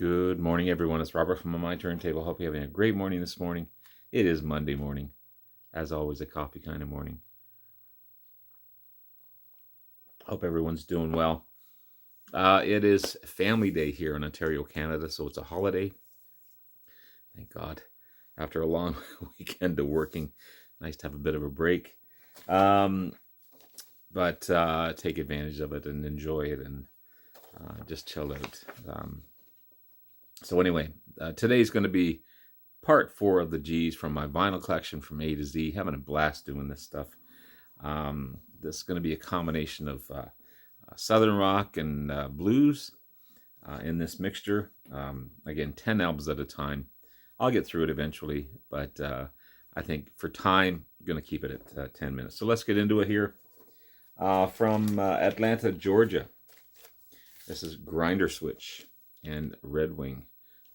Good morning, everyone. It's Robert from My Turntable. Hope you're having a great morning this morning. It is Monday morning, as always, a coffee kind of morning. Hope everyone's doing well. It is Family Day here in Ontario, Canada, so it's a holiday. Thank God. After a long weekend of working, nice to have a bit of a break. But take advantage of it and enjoy it and just chill out. So anyway, today's going to be part 4 of the G's from my vinyl collection from A to Z. Having a blast doing this stuff. This is going to be a combination of Southern rock and blues in this mixture. Again, 10 albums at a time. I'll get through it eventually, but I think for time, I'm going to keep it at 10 minutes. So let's get into it here. From Atlanta, Georgia. This is Grinder Switch and Red Wing.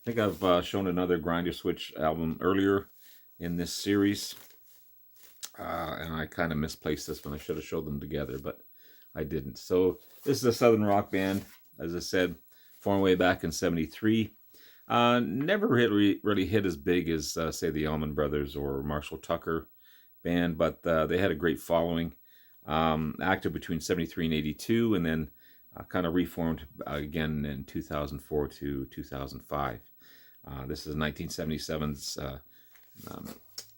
I think I've shown another Grinder Switch album earlier in this series. And I kind of misplaced this one. I should have showed them together, but I didn't. So this is a Southern rock band, as I said, formed way back in '73. Never really hit as big as, say, the Allman Brothers or Marshall Tucker band, but they had a great following. Active between '73 and '82, and then kind of reformed again in 2004 to 2005. This is 1977's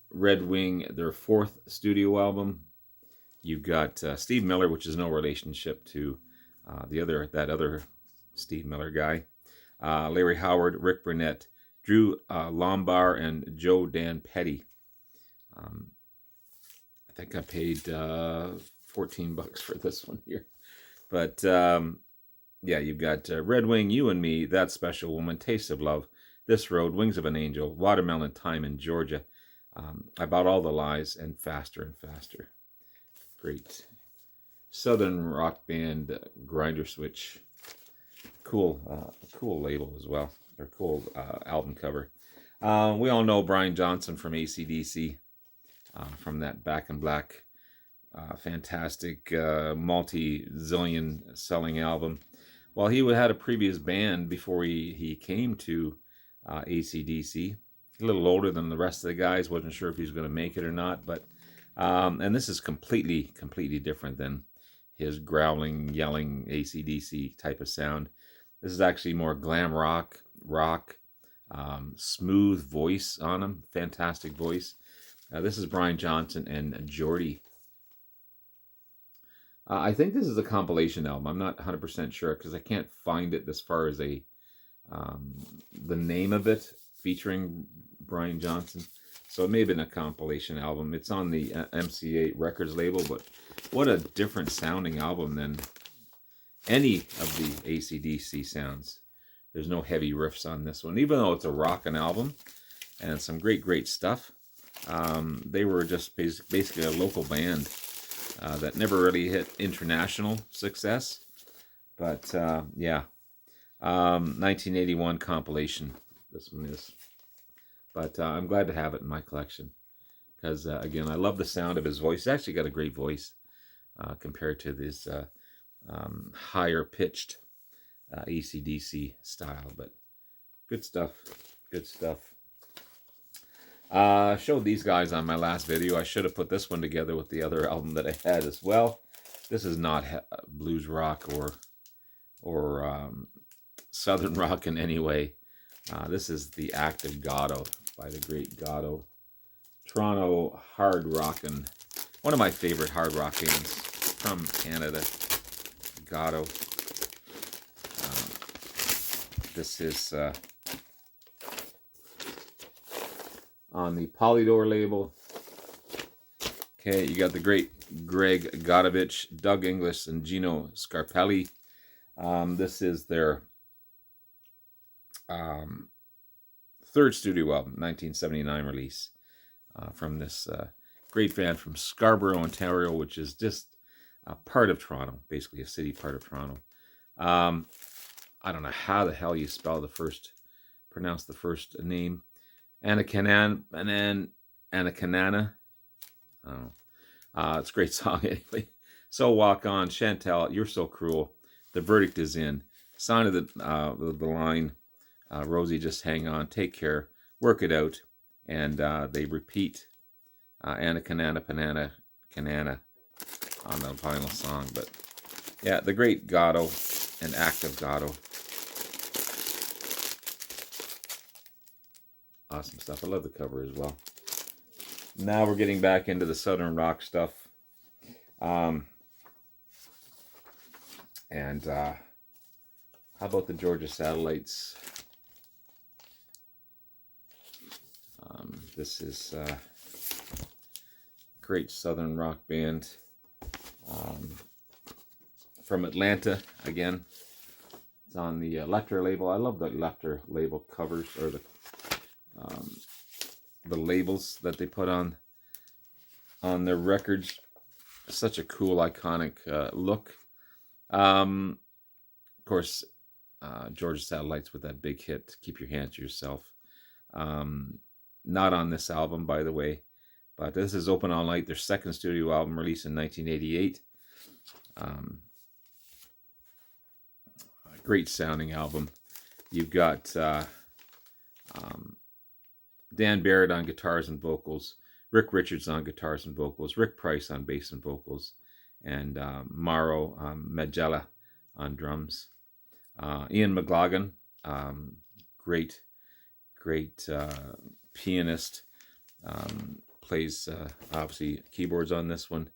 Red Wing, their 4th studio album. You've got Steve Miller, which is no relationship to that other Steve Miller guy. Larry Howard, Rick Burnett, Drew Lombard, and Joe Dan Petty. I think I paid $14 for this one here. But yeah, you've got Red Wing, You and Me, That Special Woman, Taste of Love, This Road, Wings of an Angel, Watermelon Time in Georgia, I Bought All the Lies, and Faster and Faster. Great. Southern rock band Grinder Switch. Cool label as well. Or cool album cover. We all know Brian Johnson from AC/DC, from that Back in Black fantastic multi-zillion selling album. Well, he had a previous band before he came to AC/DC. A little older than the rest of the guys. Wasn't sure if he was going to make it or not. But and this is completely different than his growling, yelling AC/DC type of sound. This is actually more glam rock, smooth voice on him. Fantastic voice. This is Brian Johnson and Geordie. I think this is a compilation album. I'm not 100% sure because I can't find it as far as the name of it featuring Brian Johnson. So it may have been a compilation album. It's on the MCA Records label, but what a different sounding album than any of the AC/DC sounds. There's no heavy riffs on this one, even though it's a rockin' album and some great stuff. They were just basically a local band that never really hit international success. But yeah, 1981 compilation, this one is. But I'm glad to have it in my collection because, again, I love the sound of his voice. He's actually got a great voice compared to this higher pitched AC/DC style. But good stuff. Showed these guys on my last video. I should have put this one together with the other album that I had as well. This is not blues rock or southern rock in any way. This is The Act of Goddo by the great Goddo. Toronto hard rockin', one of my favorite hard rock bands from Canada. Goddo. This is on the Polydor label. Okay, you got the great Greg Godovich, Doug Inglis, and Gino Scarpelli. This is their 3rd studio album, 1979 release, from this great band from Scarborough, Ontario, which is just a part of Toronto, basically a city part of Toronto. I don't know how the hell you pronounce the first name. Anakanana. Oh, it's a great song anyway. So Walk On, Chantel, You're So Cruel, The Verdict Is In, Sign of the Line, Rosie, just hang on, take care, work it out. And they repeat Anna Kanana Panana Kanana on the final song. But yeah, the great Gatto and active Gatto. Awesome stuff. I love the cover as well. Now we're getting back into the Southern rock stuff. How about the Georgia Satellites? This is great Southern rock band from Atlanta again. It's on the Lecter label. I love the Lecter label covers, or the labels that they put on their records. Such a cool, iconic look. Of course, Georgia Satellites with that big hit, Keep Your Hands to Yourself. Not on this album, by the way, but this is Open All Night, their second studio album released in 1988. A great sounding album. You've got Dan Barrett on guitars and vocals, Rick Richards on guitars and vocals, Rick Price on bass and vocals, and Mauro Magella on drums. Ian McLagan, great pianist, plays obviously keyboards on this one.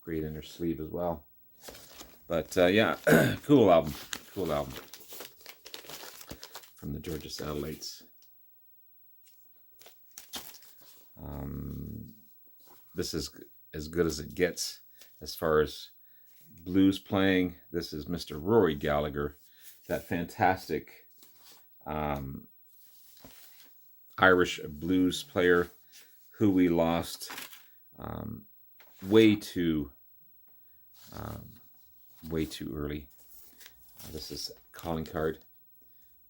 Great inner sleeve as well. But yeah, cool album from the Georgia Satellites. This is as good as it gets as far as blues playing. This is Mr. Rory Gallagher, that fantastic Irish blues player who we lost way too early. This is calling card.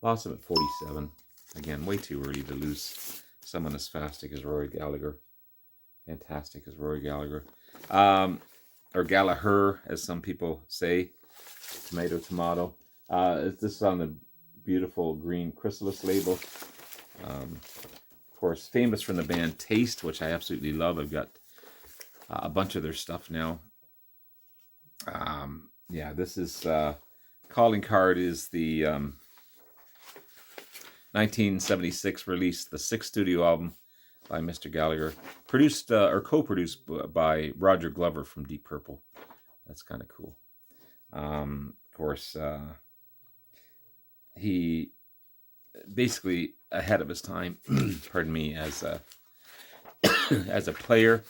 Lost him at 47. Again, way too early to lose someone as fantastic as Rory Gallagher. Fantastic as Rory Gallagher. Or Gallagher, as some people say. Tomato, tomato. This is on the beautiful green Chrysalis label. Of course, famous from the band Taste, which I absolutely love. I've got a bunch of their stuff now. Yeah, this is Calling Card is the 1976 release, the sixth studio album by Mr. Gallagher, produced or co-produced by Roger Glover from Deep Purple. That's kind of cool. Of course, he basically ahead of his time, pardon me, as a player.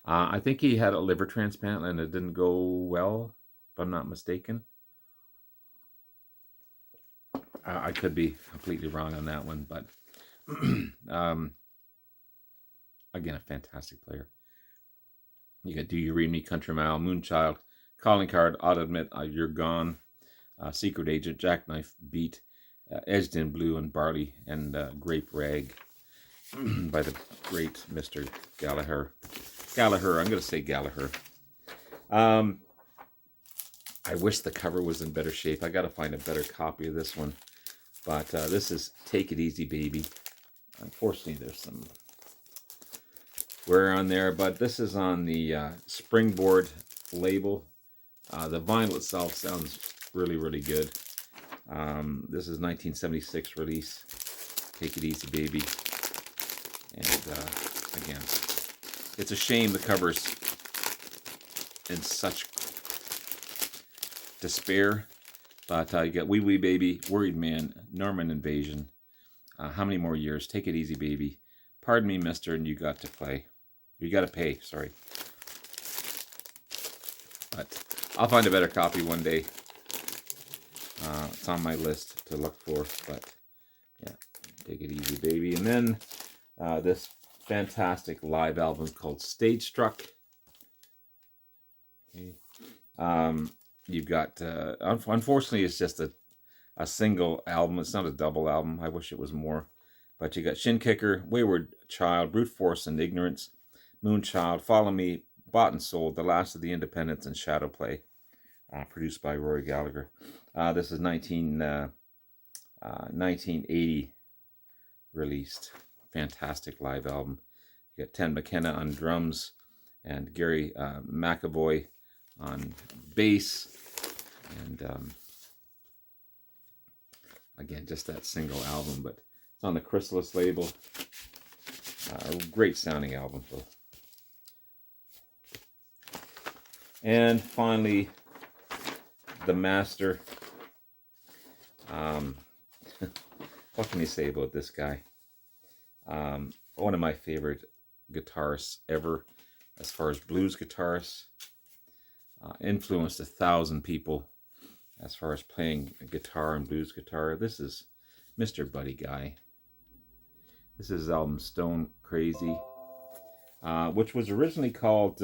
I think he had a liver transplant and it didn't go well, if I'm not mistaken. I could be completely wrong on that one, but again, a fantastic player. You got Do You Read Me, Country Mile, Moonchild, Calling Card, Ought to Admit You're Gone, Secret Agent, Jackknife Beat, Edged in Blue and Barley, and Grape Rag by the great Mr. Gallagher. I'm going to say Gallagher. I wish the cover was in better shape. I got to find a better copy of this one. But this is Take It Easy, Baby. Unfortunately, there's some wear on there, but this is on the Springboard label. The vinyl itself sounds really, really good. This is 1976 release. Take It Easy, Baby. And again, it's a shame the cover's in such despair. But you got Wee Wee Baby, Worried Man, Norman Invasion. How Many More Years? Take It Easy, Baby. Pardon Me, Mister, and You Got to Play. You got to pay, sorry. But I'll find a better copy one day. It's on my list to look for. But yeah, Take It Easy, Baby. And then this fantastic live album called Stage Struck. Okay. You've got, unfortunately, it's just a single album. It's not a double album. I wish it was more. But you got Shin Kicker, Wayward Child, Brute Force and Ignorance, Moonchild, Follow Me, Bought and Sold, The Last of the Independents, and Shadow Play, produced by Rory Gallagher. This is 19 1980 released. Fantastic live album. You got Ted McKenna on drums and Gary McAvoy on bass. And again, just that single album, but it's on the Chrysalis label. A great sounding album. And finally, the master. What can you say about this guy? One of my favorite guitarists ever, as far as blues guitarists. Influenced 1,000 people as far as playing guitar and blues guitar. This is Mr. Buddy Guy. This is his album Stone Crazy, which was originally called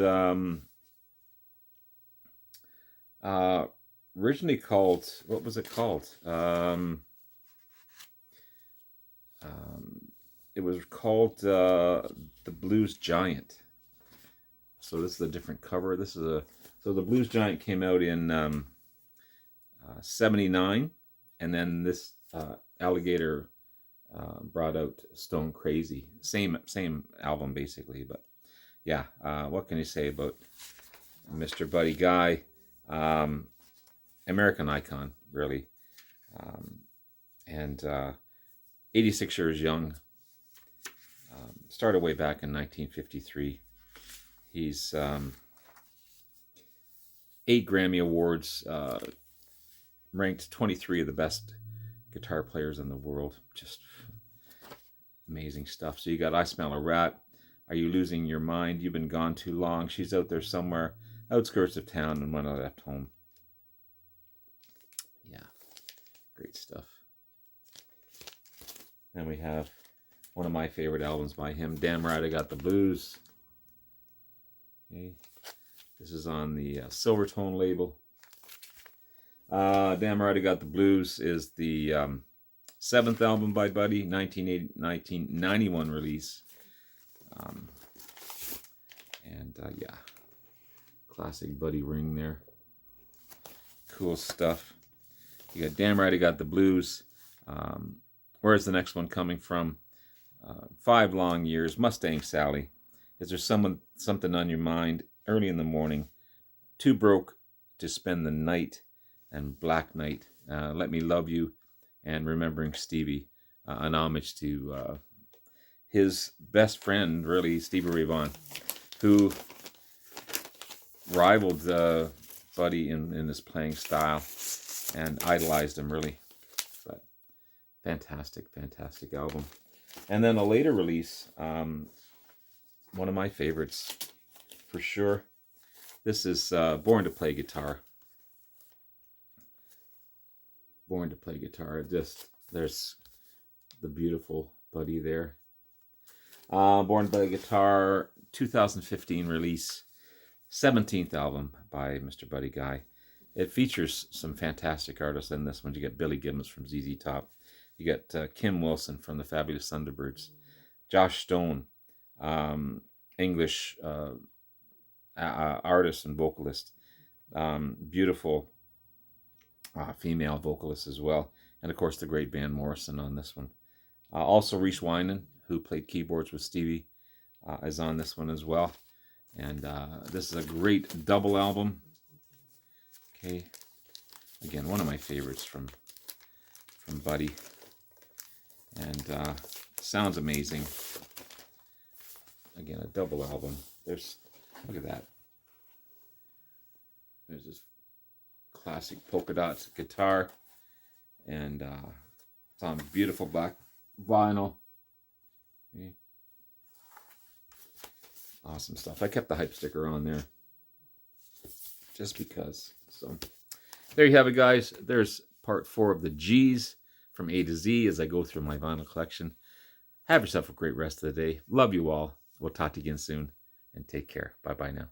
what was it called? It was called The Blues Giant. So this is a different cover. So The Blues Giant came out in 79, and then this Alligator brought out Stone Crazy. Same album basically, but yeah. What can you say about Mr. Buddy Guy? American icon, really. And 86 years young. Started way back in 1953. He's 8 Grammy Awards, ranked 23 of the best guitar players in the world. Just amazing stuff. So you got I Smell a Rat, Are You Losing Your Mind, You've Been Gone Too Long, She's Out There Somewhere, Outskirts of Town, and When I Left Home. Yeah, great stuff. Then we have one of my favorite albums by him, Damn Right I Got the Blues. Okay. This is on the Silvertone label. Damn Right I Got the Blues is the 7th album by Buddy, 1991 release. Yeah, classic Buddy ring there. Cool stuff. You got Damn Right I Got the Blues. Where's the next one coming from? 5 Long Years, Mustang Sally. Is there something on your mind? Early in the Morning, Too Broke to Spend the Night, and Black Knight, Let Me Love You, and Remembering Stevie, an homage to his best friend, really, Stevie Ray Vaughan, who rivaled Buddy in his playing style and idolized him, really. But fantastic album. And then a later release, one of my favorites for sure. This is Born to Play Guitar. Born to Play Guitar. Just, there's the beautiful Buddy there. Born to Play Guitar, 2015 release. 17th album by Mr. Buddy Guy. It features some fantastic artists in this one. You get Billy Gibbons from ZZ Top. You got Kim Wilson from the Fabulous Thunderbirds. Josh Stone, English artist and vocalist. Beautiful female vocalist as well. And of course the great Van Morrison on this one. Also Reese Winan, who played keyboards with Stevie, is on this one as well. And this is a great double album. Okay, again, one of my favorites from Buddy. And sounds amazing. Again, a double album. Look at that. There's this classic polka dot guitar, and it's on beautiful black vinyl. Okay. Awesome stuff. I kept the hype sticker on there just because. So there you have it, guys. There's part 4 of the G's from A to Z as I go through my vinyl collection. Have yourself a great rest of the day. Love you all. We'll talk to you again soon, and take care. Bye-bye now.